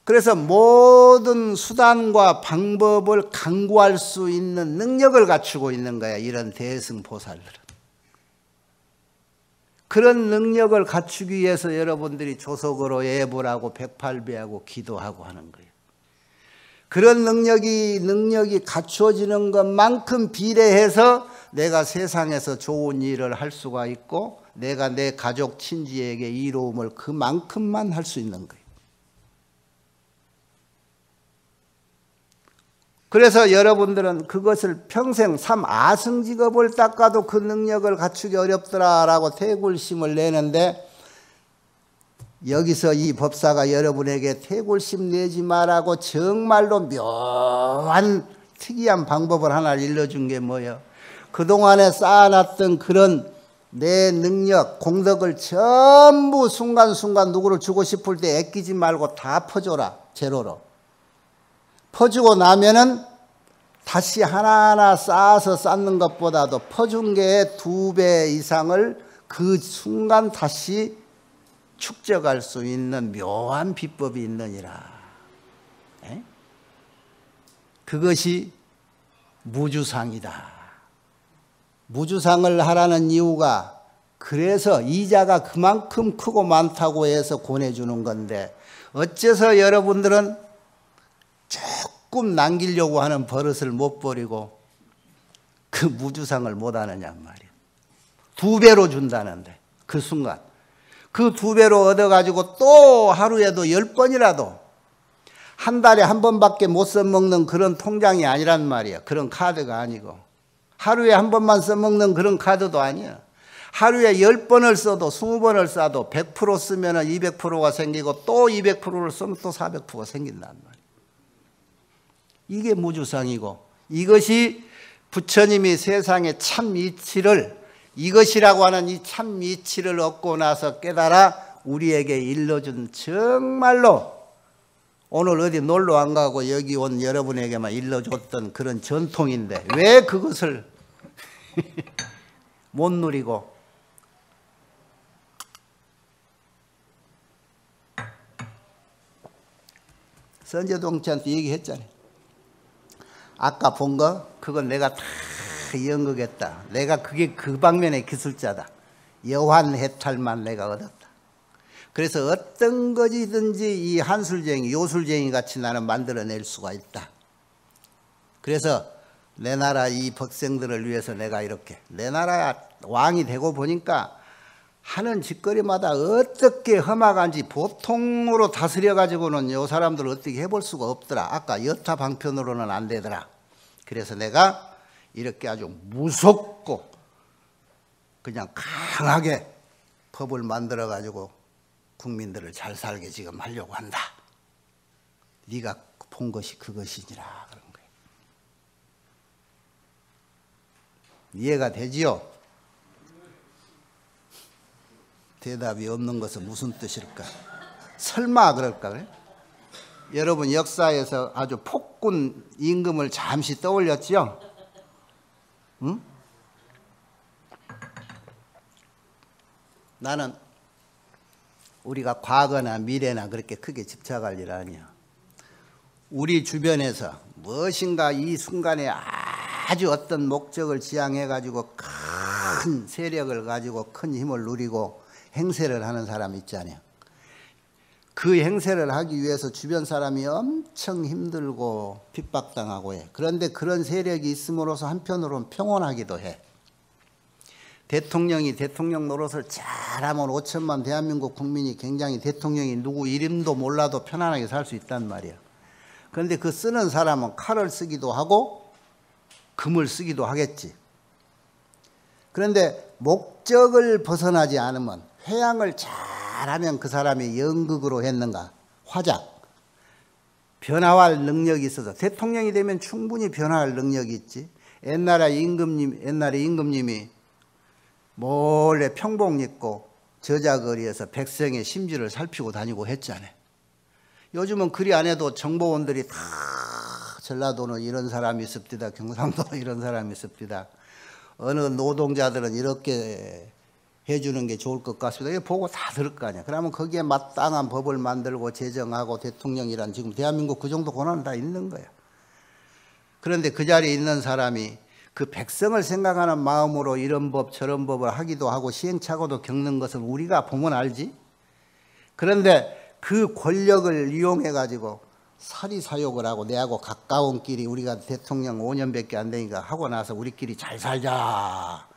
그래서 모든 수단과 방법을 강구할 수 있는 능력을 갖추고 있는 거야. 이런 대승보살들은. 그런 능력을 갖추기 위해서 여러분들이 조석으로 예불하고 108배하고 기도하고 하는 거예요. 그런 능력이 갖추어지는 것만큼 비례해서 내가 세상에서 좋은 일을 할 수가 있고 내가 내 가족 친지에게 이로움을 그만큼만 할 수 있는 거예요. 그래서 여러분들은 그것을 평생 삼아승직업을 닦아도 그 능력을 갖추기 어렵더라라고 태굴심을 내는데 여기서 이 법사가 여러분에게 태골심 내지 말라고 정말로 묘한 특이한 방법을 하나 일러준 게 뭐예요? 그동안에 쌓아놨던 그런 내 능력, 공덕을 전부 순간순간 누구를 주고 싶을 때 아끼지 말고 다 퍼줘라. 제로로. 퍼주고 나면은 다시 하나하나 쌓아서 쌓는 것보다도 퍼준 게 2배 이상을 그 순간 다시 축적할 수 있는 묘한 비법이 있느니라. 에? 그것이 무주상이다. 무주상을 하라는 이유가 그래서 이자가 그만큼 크고 많다고 해서 권해주는 건데 어째서 여러분들은 조금 남기려고 하는 버릇을 못 버리고 그 무주상을 못 하느냐 말이에요. 2배로 준다는데 그 순간 그 2배로 얻어가지고 또 하루에도 10번이라도 한 달에 한 번밖에 못 써먹는 그런 통장이 아니란 말이에요. 그런 카드가 아니고 하루에 한 번만 써먹는 그런 카드도 아니야. 하루에 10번을 써도 20번을 써도 100% 쓰면 200%가 생기고 또 200%를 쓰면 또 400%가 생긴단 말이야. 이게 무주상이고 이것이 부처님이 세상의 참 이치를 이것이라고 하는 이 참 이치를 얻고 나서 깨달아 우리에게 일러준 정말로 오늘 어디 놀러 안 가고 여기 온 여러분에게만 일러줬던 그런 전통인데 왜 그것을 못 누리고 선제동치한테 얘기했잖아요. 아까 본 거 그건 내가 다 연극했다. 내가 그게 그 방면의 기술자다. 여환 해탈만 내가 얻었다. 그래서 어떤 것이든지 이 한술쟁이 요술쟁이 같이 나는 만들어낼 수가 있다. 그래서 내 나라 이 백성들을 위해서 내가 이렇게 내 나라 왕이 되고 보니까 하는 짓거리마다 어떻게 험악한지 보통으로 다스려 가지고는 요 사람들을 어떻게 해볼 수가 없더라. 아까 여타 방편으로는 안 되더라. 그래서 내가 이렇게 아주 무섭고 그냥 강하게 법을 만들어 가지고 국민들을 잘 살게 지금 하려고 한다. 네가 본 것이 그것이니라 그런 거예요. 이해가 되지요? 대답이 없는 것은 무슨 뜻일까? 설마 그럴까 그래? 여러분 역사에서 아주 폭군 임금을 잠시 떠올렸지요? 응? 나는 우리가 과거나 미래나 그렇게 크게 집착할 일 아니야. 우리 주변에서 무엇인가 이 순간에 아주 어떤 목적을 지향해 가지고 큰 세력을 가지고 큰 힘을 누리고 행세를 하는 사람 있잖아요. 그 행세를 하기 위해서 주변 사람이 엄청 힘들고 핍박당하고 해. 그런데 그런 세력이 있음으로써 한편으로는 평온하기도 해. 대통령이 대통령 노릇을 잘하면 5천만 대한민국 국민이 굉장히 대통령이 누구 이름도 몰라도 편안하게 살 수 있단 말이야. 그런데 그 쓰는 사람은 칼을 쓰기도 하고 금을 쓰기도 하겠지. 그런데 목적을 벗어나지 않으면 회양을 잘하면 그 사람이 연극으로 했는가 화작 변화할 능력이 있어서 대통령이 되면 충분히 변화할 능력이 있지. 옛날에 임금님이 몰래 평복 입고 저자거리에서 백성의 심지를 살피고 다니고 했잖아요. 요즘은 그리 안 해도 정보원들이 다 전라도는 이런 사람이 있습니다. 경상도는 이런 사람이 있습니다. 어느 노동자들은 이렇게 해주는 게 좋을 것 같습니다. 이거 보고 다 들을 거 아니야. 그러면 거기에 마땅한 법을 만들고 제정하고 대통령이란 지금 대한민국 그 정도 권한은 다 있는 거야. 그런데 그 자리에 있는 사람이 그 백성을 생각하는 마음으로 이런 법 저런 법을 하기도 하고 시행착오도 겪는 것을 우리가 보면 알지. 그런데 그 권력을 이용해 가지고 사리사욕을 하고 내하고 가까운 끼리 우리가 대통령 5년밖에 안 되니까 하고 나서 우리끼리 잘 살자.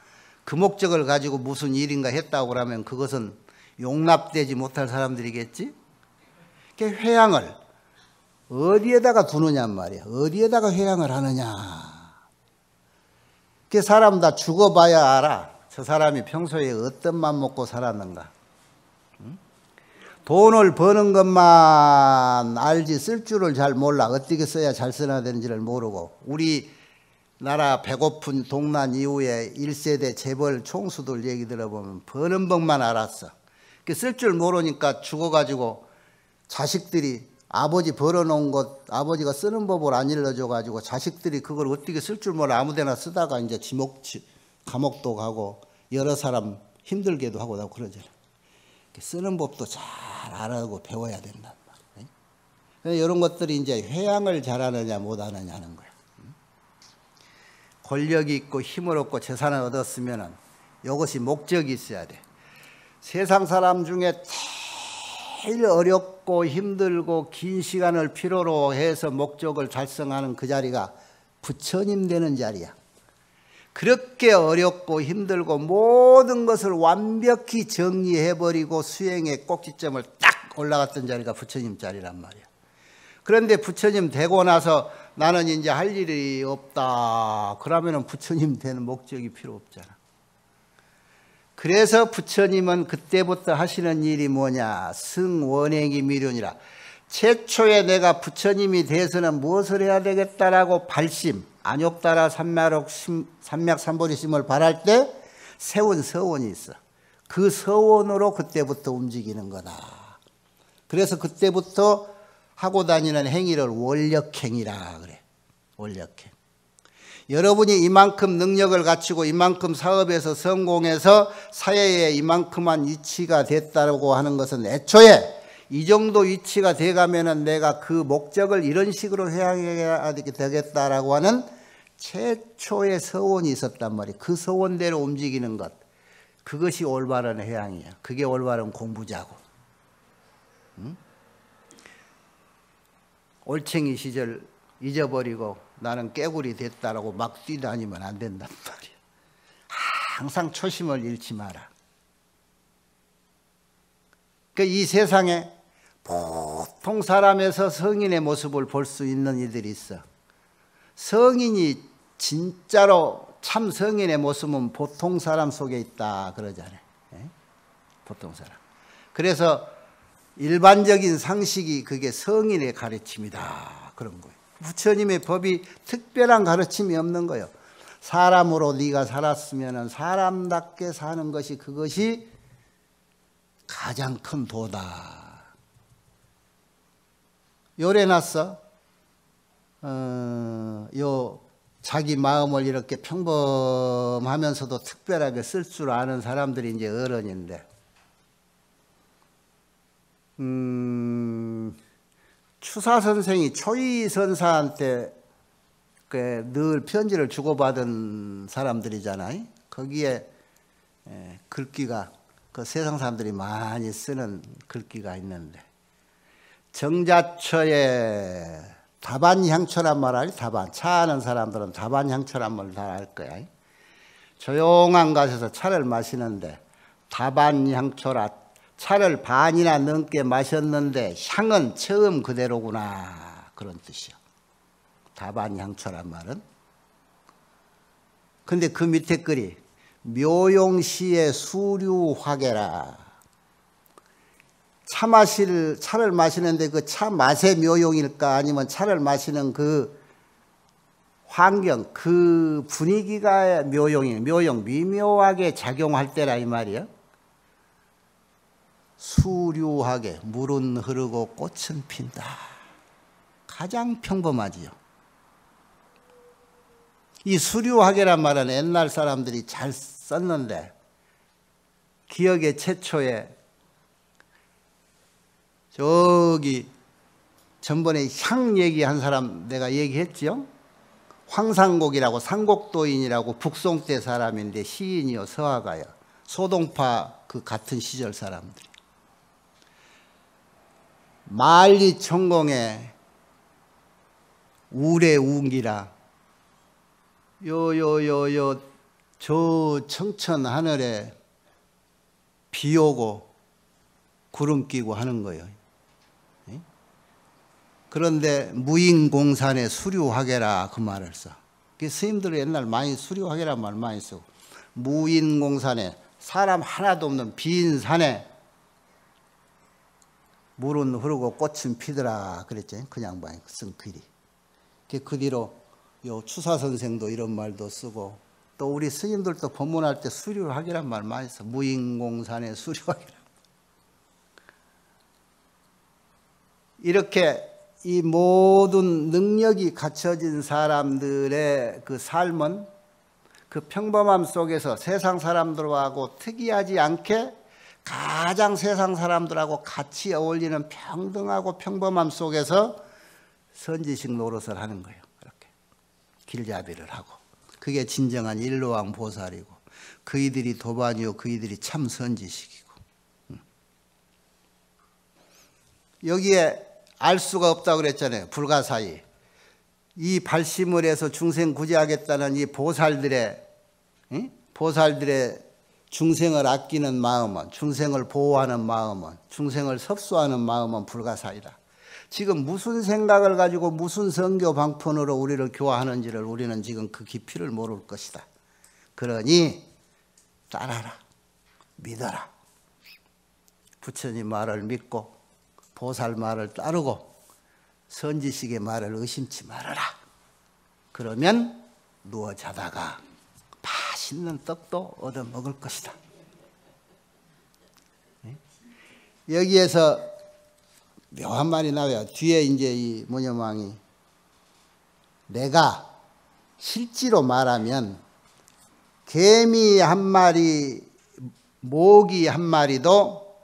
그 목적을 가지고 무슨 일인가 했다고 그러면 그것은 용납되지 못할 사람들이겠지. 그 회양을 어디에다가 두느냐 말이야. 어디에다가 회양을 하느냐. 그 사람 다 죽어봐야 알아. 저 사람이 평소에 어떤 맘 먹고 살았는가. 돈을 버는 것만 알지 쓸 줄을 잘 몰라. 어떻게 써야 잘 써야 되는지를 모르고. 우리나라 배고픈 동란 이후에 1세대 재벌 총수들 얘기 들어보면 버는 법만 알았어. 쓸 줄 모르니까 죽어가지고 자식들이 아버지 벌어놓은 것 아버지가 쓰는 법을 안 일러줘가지고 자식들이 그걸 어떻게 쓸 줄 몰라 아무데나 쓰다가 이제 감옥도 가고 여러 사람 힘들게도 하고 나고 그러잖아. 쓰는 법도 잘 알아고 배워야 된단 말이야. 이런 것들이 이제 회양을 잘하느냐 못하느냐 하는 거야. 권력이 있고 힘을 얻고 재산을 얻었으면은 이것이 목적이 있어야 돼. 세상 사람 중에 제일 어렵고 힘들고 긴 시간을 필요로 해서 목적을 달성하는 그 자리가 부처님 되는 자리야. 그렇게 어렵고 힘들고 모든 것을 완벽히 정리해버리고 수행의 꼭지점을 딱 올라갔던 자리가 부처님 자리란 말이야. 그런데 부처님 되고 나서 나는 이제 할 일이 없다. 그러면은 부처님 되는 목적이 필요 없잖아. 그래서 부처님은 그때부터 하시는 일이 뭐냐? 승원행이 미련이라. 최초에 내가 부처님이 돼서는 무엇을 해야 되겠다라고 발심, 안욕따라 삼맥삼보리심을 발할 때 세운 서원이 있어. 그 서원으로 그때부터 움직이는 거다. 그래서 그때부터 하고 다니는 행위를 원력행이라 그래. 원력행. 여러분이 이만큼 능력을 갖추고 이만큼 사업에서 성공해서 사회에 이만큼만 위치가 됐다고 하는 것은 애초에 이 정도 위치가 돼가면은 내가 그 목적을 이런 식으로 해야 되겠다라고 하는 최초의 서원이 있었단 말이에요. 그 서원대로 움직이는 것. 그것이 올바른 해양이야. 그게 올바른 공부자고. 응? 올챙이 시절 잊어버리고 나는 깨구리 됐다라고 막 뛰다니면 안 된단 말이야. 항상 초심을 잃지 마라. 그러니까 이 세상에 보통 사람에서 성인의 모습을 볼 수 있는 이들이 있어. 성인이 진짜로 참 성인의 모습은 보통 사람 속에 있다 그러잖아요. 보통 사람. 그래서 일반적인 상식이 그게 성인의 가르침이다 그런 거예요. 부처님의 법이 특별한 가르침이 없는 거예요. 사람으로 네가 살았으면 사람답게 사는 것이 그것이 가장 큰 도다. 요래놨어. 자기 마음을 이렇게 평범하면서도 특별하게 쓸 줄 아는 사람들이 이제 어른인데, 추사 선생이 초이 선사한테 늘 편지를 주고받은 사람들이잖아요. 거기에 글귀가 그 세상 사람들이 많이 쓰는 글귀가 있는데, 정자처에 다반향초란 말 알지? 다반. 차 하는 사람들은 다반향초란 말 다 알 거야. 조용한 곳에서 차를 마시는데 다반향초라. 차를 반이나 넘게 마셨는데 향은 처음 그대로구나. 그런 뜻이요. 다반향초란 말은. 근데 그 밑에 글이 묘용시의 수류화계라. 차를 마시는데 그 차 맛의 묘용일까 아니면 차를 마시는 그 환경, 그 분위기가 묘용, 미묘하게 작용할 때라 이 말이야. 수류하게 물은 흐르고 꽃은 핀다. 가장 평범하지요. 이 수류하게란 말은 옛날 사람들이 잘 썼는데 기억의 최초에 저기 전번에 향 얘기한 사람 내가 얘기했지요. 황상곡이라고 상곡도인이라고 북송대 사람인데 시인이요 서화가요. 소동파 그 같은 시절 사람들이. 만리천공에 우레웅기라 저 청천 하늘에 비 오고 구름 끼고 하는 거예요. 그런데 무인공산에 수류하게라 그 말을 써. 스님들이 옛날 많이 수류하게란 말 많이 쓰고, 무인공산에 사람 하나도 없는 빈 산에 물은 흐르고 꽃은 피더라 그랬죠. 그 양반이 쓴 글이. 그 뒤로 요 추사 선생도 이런 말도 쓰고 또 우리 스님들도 법문할 때 수료학이란 말 많이 써. 무인공산의 수료학이란. 이렇게 이 모든 능력이 갖춰진 사람들의 그 삶은 그 평범함 속에서 세상 사람들하고 특이하지 않게 가장 세상 사람들하고 같이 어울리는 평등하고 평범함 속에서 선지식 노릇을 하는 거예요. 그렇게 길잡이를 하고. 그게 진정한 일로왕 보살이고 그이들이 도반이요 그이들이 참 선지식이고. 여기에 알 수가 없다고 그랬잖아요. 불가사의. 이 발심을 해서 중생 구제하겠다는 이 보살들의 중생을 아끼는 마음은, 중생을 보호하는 마음은, 중생을 섭수하는 마음은 불가사의다. 지금 무슨 생각을 가지고 무슨 선교 방편으로 우리를 교화하는지를 우리는 지금 그 깊이를 모를 것이다. 그러니 따라라, 믿어라. 부처님 말을 믿고 보살 말을 따르고 선지식의 말을 의심치 말아라. 그러면 누워 자다가 맛있는 떡도 얻어 먹을 것이다. 여기에서 묘한 말이 나와요. 뒤에 이제 이 무념왕이 내가 실제로 말하면 개미 한 마리, 모기 한 마리도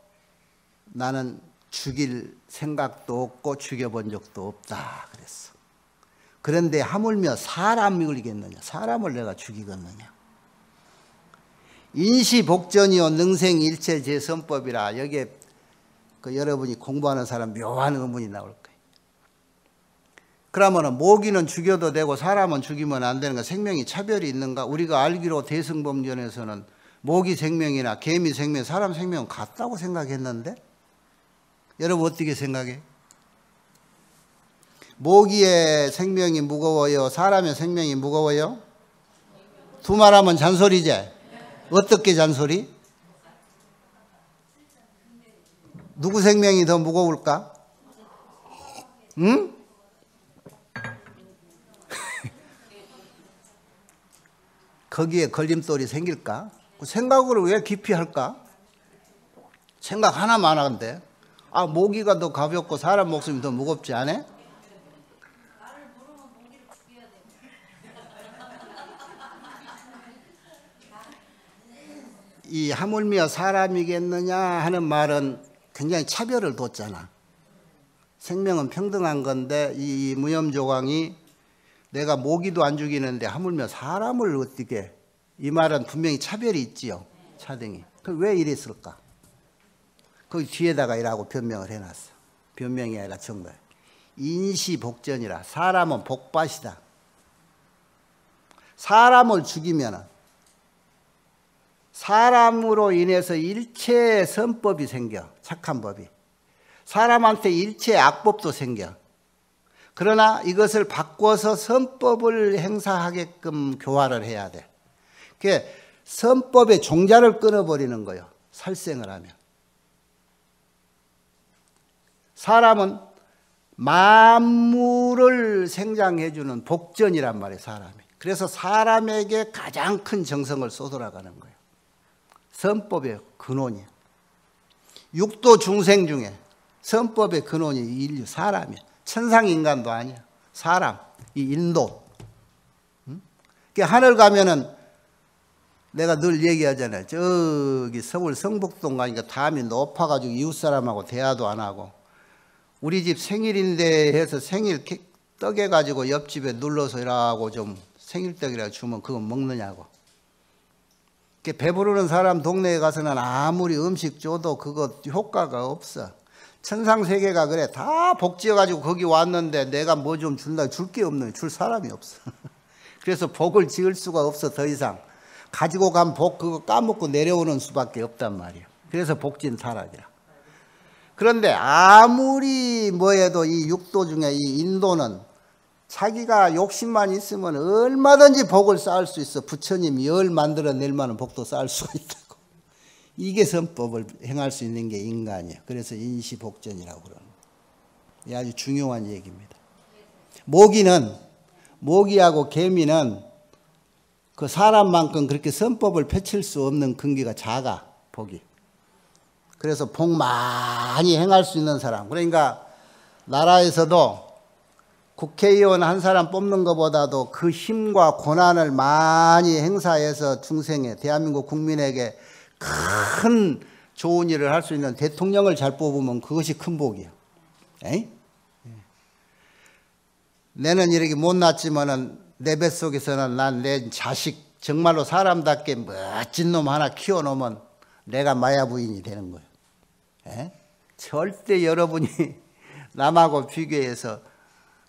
나는 죽일 생각도 없고 죽여본 적도 없다 그랬어. 그런데 하물며 사람이겠느냐? 사람을 내가 죽이겠느냐? 인시복전이요 능생일체 제선법이라. 여기에 그 여러분이 공부하는 사람 묘한 의문이 나올 거예요. 그러면 모기는 죽여도 되고 사람은 죽이면 안 되는 가 생명이 차별이 있는가? 우리가 알기로 대승범전에서는 모기 생명이나 개미 생명, 사람 생명은 같다고 생각했는데 여러분 어떻게 생각해? 모기의 생명이 무거워요? 사람의 생명이 무거워요? 두 말하면 잔소리지? 어떻게 잔소리? 누구 생명이 더 무거울까? 응? 거기에 걸림돌이 생길까? 생각을 왜 깊이 할까? 생각 하나만 하는데. 아, 모기가 더 가볍고 사람 목숨이 더 무겁지 않아? 이 하물며 사람이겠느냐 하는 말은 굉장히 차별을 뒀잖아. 생명은 평등한 건데 이 무염조광이 내가 모기도 안 죽이는데 하물며 사람을 어떻게, 이 말은 분명히 차별이 있지요. 차등이. 그럼 왜 이랬을까? 거기 뒤에다가 이라고 변명을 해놨어. 변명이 아니라 정말 인시복전이라. 사람은 복밭이다. 사람을 죽이면 사람으로 인해서 일체의 선법이 생겨. 착한 법이. 사람한테 일체의 악법도 생겨. 그러나 이것을 바꿔서 선법을 행사하게끔 교화를 해야 돼. 그게 선법의 종자를 끊어버리는 거예요. 살생을 하면. 사람은 만물을 생장해주는 복전이란 말이에요. 사람이. 그래서 사람에게 가장 큰 정성을 쏟아나가는 거예요. 선법의 근원이에요. 육도 중생 중에 선법의 근원이 인류, 사람이야. 천상인간도 아니야. 사람, 이 인도. 하늘 가면은 내가 늘 얘기하잖아요. 저기 서울 성북동 가니까 담이 높아가지고 이웃사람하고 대화도 안 하고, 우리 집 생일인데 해서 생일 떡 해가지고 옆집에 눌러서 일하고 좀 생일떡이라 주면 그거 먹느냐고. 배부르는 사람 동네에 가서는 아무리 음식 줘도 그거 효과가 없어. 천상세계가 그래. 다 복지어가지고 거기 왔는데 내가 뭐 좀 준다 줄 게 없는, 줄 사람이 없어. 그래서 복을 지을 수가 없어. 더 이상 가지고 간 복 그거 까먹고 내려오는 수밖에 없단 말이야. 그래서 복진 타락이야. 그런데 아무리 뭐해도 이 육도 중에 이 인도는 자기가 욕심만 있으면 얼마든지 복을 쌓을 수 있어. 부처님이 열 만들어낼 만한 복도 쌓을 수가 있다고. 이게 선법을 행할 수 있는 게 인간이에요. 그래서 인시복전이라고 그러는 거예요. 이 아주 중요한 얘기입니다. 모기하고 개미는 그 사람만큼 그렇게 선법을 펼칠 수 없는 근기가 작아, 복이. 그래서 복 많이 행할 수 있는 사람. 그러니까 나라에서도 국회의원 한 사람 뽑는 것보다도 그 힘과 권한을 많이 행사해서 중생에, 대한민국 국민에게 큰 좋은 일을 할 수 있는 대통령을 잘 뽑으면 그것이 큰 복이에요. 에이? 내는 이렇게 못났지만은 내 뱃속에서는 난 내 자식 정말로 사람답게 멋진 놈 하나 키워놓으면 내가 마야부인이 되는 거예요. 에? 절대 여러분이 남하고 비교해서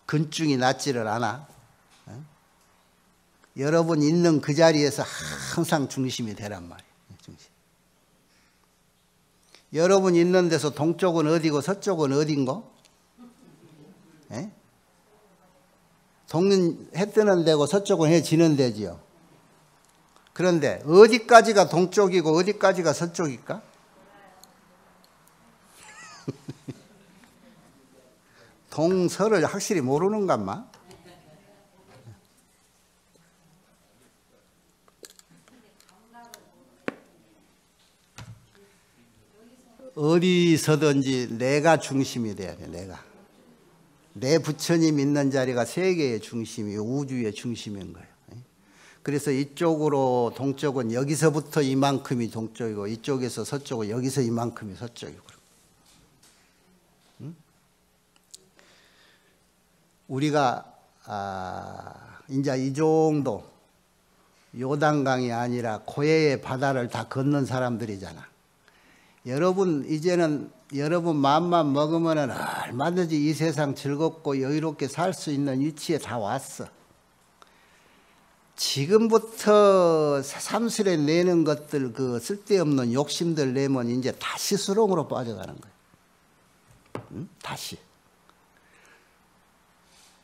근중이 낮지를 않아. 에? 여러분 있는 그 자리에서 항상 중심이 되란 말이에요. 중심. 여러분 있는 데서 동쪽은 어디고 서쪽은 어딘고? 에? 동은 해 뜨는 데고 서쪽은 해 지는 데지요. 그런데 어디까지가 동쪽이고 어디까지가 서쪽일까? 동서를 확실히 모르는가마? 어디서든지 내가 중심이 돼야 돼. 내 부처님 있는 자리가 세계의 중심이, 우주의 중심인 거예요. 그래서 이쪽으로 동쪽은 여기서부터 이만큼이 동쪽이고 이쪽에서 서쪽은 여기서 이만큼이 서쪽이고. 우리가 이제 이 정도 요단강이 아니라 고해의 바다를 다 건넌 사람들이잖아. 여러분 이제는 여러분 마음만 먹으면 얼마든지 이 세상 즐겁고 여유롭게 살 수 있는 위치에 다 왔어. 지금부터 새삼스레 내는 것들, 그 쓸데없는 욕심들 내면 이제 다시 수렁으로 빠져가는 거예요. 응? 다시.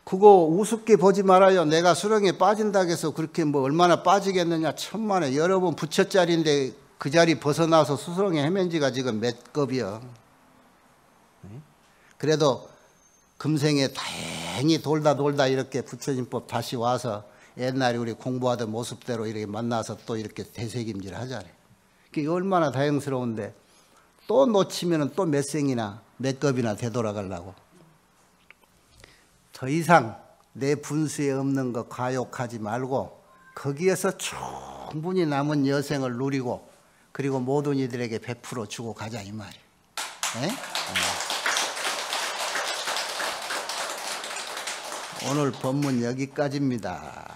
그거 우습게 보지 말아요. 내가 수렁에 빠진다고 해서 그렇게 뭐 얼마나 빠지겠느냐. 천만에. 여러분 부처짜리인데 그 자리 벗어나서 수렁에 헤맨 지가 지금 몇 겁이요. 그래도 금생에 다행히 돌다 이렇게 부처님법 다시 와서 옛날에 우리 공부하던 모습대로 이렇게 만나서 또 이렇게 대세김질 하잖아요. 그게 얼마나 다행스러운데 또 놓치면 또 몇 생이나 몇 겁이나 되돌아가려고. 더 이상 내 분수에 없는 거 과욕하지 말고 거기에서 충분히 남은 여생을 누리고 그리고 모든 이들에게 베풀어 주고 가자 이 말이에요. 네? 오늘 법문 여기까지입니다.